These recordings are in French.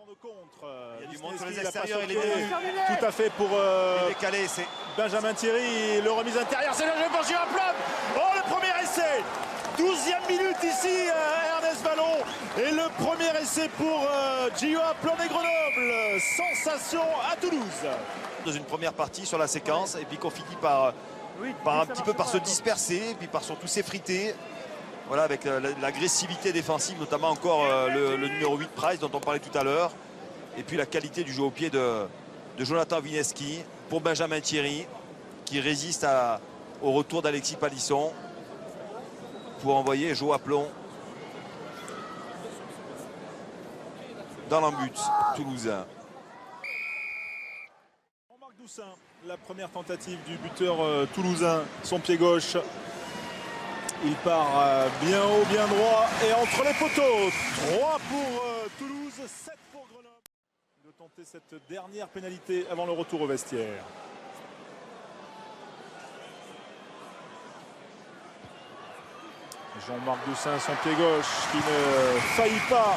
De contre. Il y a du monde sur les extérieurs, il est tout à fait pour décalé, c'est Benjamin Thierry. Le remise intérieure, c'est le jeu pour Gio Plum. Oh, le premier essai, 12e minute ici, Ernest Vallon. Et le premier essai pour Gio Plum et Grenoble. Sensation à Toulouse. Dans une première partie sur la séquence, et puis qu'on finit par un petit peu par se disperser, et puis par surtout s'effriter. Voilà, avec l'agressivité défensive, notamment encore le numéro 8 Price dont on parlait tout à l'heure. Et puis la qualité du jeu au pied de Jonathan Wineski pour Benjamin Thierry, qui résiste au retour d'Alexis Palisson pour envoyer Jo Aplon dans l'embut toulousain. Jean-Marc Doussin, la première tentative du buteur toulousain, son pied gauche. Il part bien haut, bien droit et entre les poteaux. 3 pour Toulouse, 7 pour Grenoble. De tenter cette dernière pénalité avant le retour au vestiaire. Jean-Marc Doussin, son pied gauche qui ne faillit pas.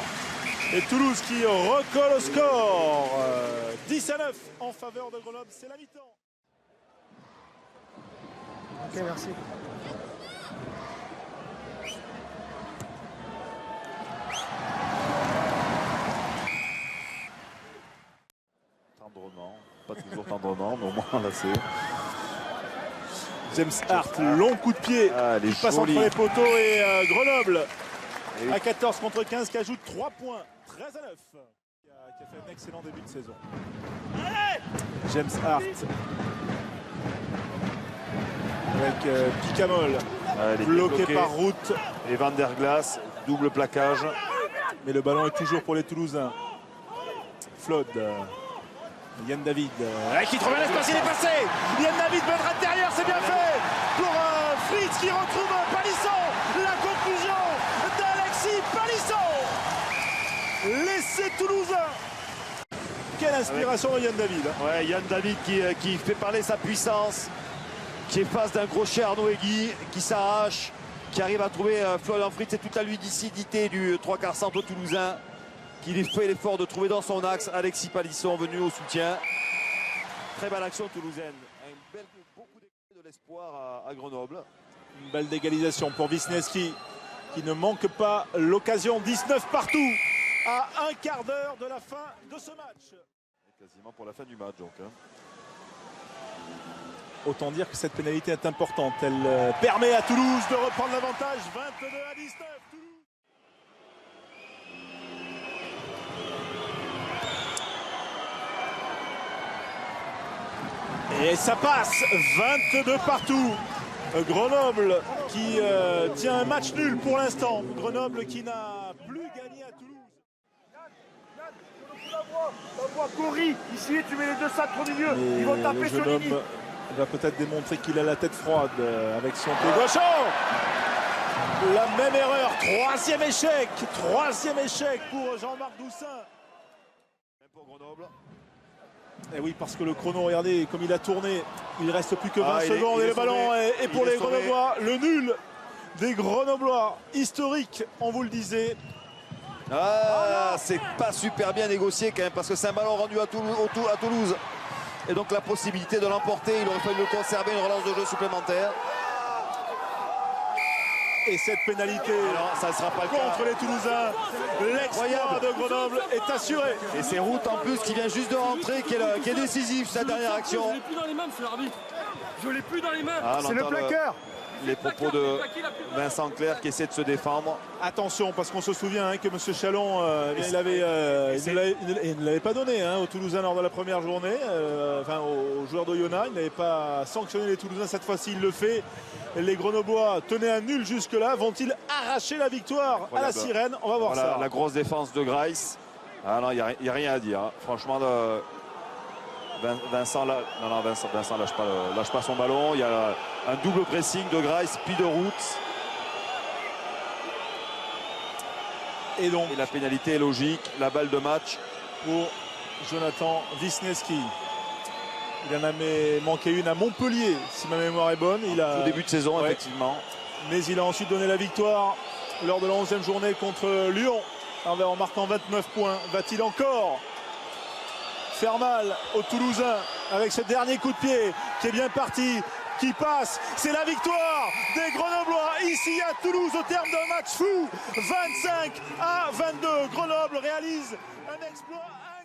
Et Toulouse qui recolle au score. 10-9 en faveur de Grenoble, c'est la mi-temps. Ok, merci. Tendrement, pas toujours tendrement, mais au moins là c'est... James Hart, long coup de pied, il passe entre les poteaux et Grenoble à 14 contre 15 qui ajoute 3 points, 13-9. Qui a fait un excellent début de saison. James Hart avec Picamol, bloqué par Route. Et Van der Glas, double plaquage. Mais le ballon est toujours pour les Toulousains. Flood. Yann David qui trouve un espace, il est passé. Yann David, votre intérieur, c'est bien fait pour Fritz qui retrouve Palisson. La conclusion d'Alexis Palisson. L'essai toulousain. Quelle inspiration de Yann David. Ouais, Yann David qui fait parler sa puissance, qui est face d'un crochet Arnaud Egui, qui s'arrache, qui arrive à trouver Florian Fritz et toute la lucidité du 3/4 centre toulousain, qui fait l'effort de trouver dans son axe Alexis Palisson venu au soutien. Très belle action toulousaine. Beaucoup de l'espoir à Grenoble. Une belle d'égalisation pour Wisniewski qui ne manque pas l'occasion. 19 partout à un quart d'heure de la fin de ce match. Quasiment pour la fin du match donc. Autant dire que cette pénalité est importante. Elle permet à Toulouse de reprendre l'avantage. 22-19. Toulouse. Et ça passe, 22 partout. Grenoble qui tient un match nul pour l'instant. Grenoble qui n'a plus gagné à Toulouse. La voix Cory, ici tu mets les deux centres au milieu, ils vont taper sur le Lini. jeune homme va peut-être démontrer qu'il a la tête froide avec son pied gauche. Oh, la même erreur, troisième échec pour Jean-Marc Doussin. Même pour Grenoble. Et oui, parce que le chrono, regardez comme il a tourné, il ne reste plus que 20 secondes et le ballon est pour les Grenoblois. Le nul des Grenoblois, historique, on vous le disait. C'est pas super bien négocié quand même, parce que c'est un ballon rendu à Toulouse. Et donc la possibilité de l'emporter, il aurait fallu le conserver, une relance de jeu supplémentaire. Et cette pénalité ça ne sera pas le contre les Toulousains, l'exploit de Grenoble est assuré. Et c'est Route en plus qui vient juste de rentrer, qui est décisif sa dernière action. Je l'ai plus dans les mains, monsieur l'arbitre. Je l'ai plus dans les mains. C'est le plaqueur. Les propos de Vincent Clerc qui essaie de se défendre. Attention, parce qu'on se souvient que M. Chalon il ne l'avait pas donné aux Toulousains lors de la première journée, enfin aux joueurs d'Oyonnax. Il n'avait pas sanctionné les Toulousains, cette fois-ci il le fait. Les Grenoblois tenaient un nul jusque-là. Vont-ils arracher la victoire à la sirène? On va voir ça. La grosse défense de Grice. Ah non, il n'y a rien à dire. Franchement, Vincent lâche pas son ballon. Il y a un double pressing de Grice puis de Route. Et donc la pénalité est logique. La balle de match pour Jonathan Wisniewski. Il en a manqué une à Montpellier, si ma mémoire est bonne. Au début de saison, effectivement. Mais il a ensuite donné la victoire lors de la 11e journée contre Lyon. En marquant 29 points, va-t-il encore faire mal aux Toulousains avec ce dernier coup de pied qui est bien parti, qui passe? C'est la victoire des Grenoblois ici à Toulouse au terme d'un match fou. 25-22. Grenoble réalise un exploit.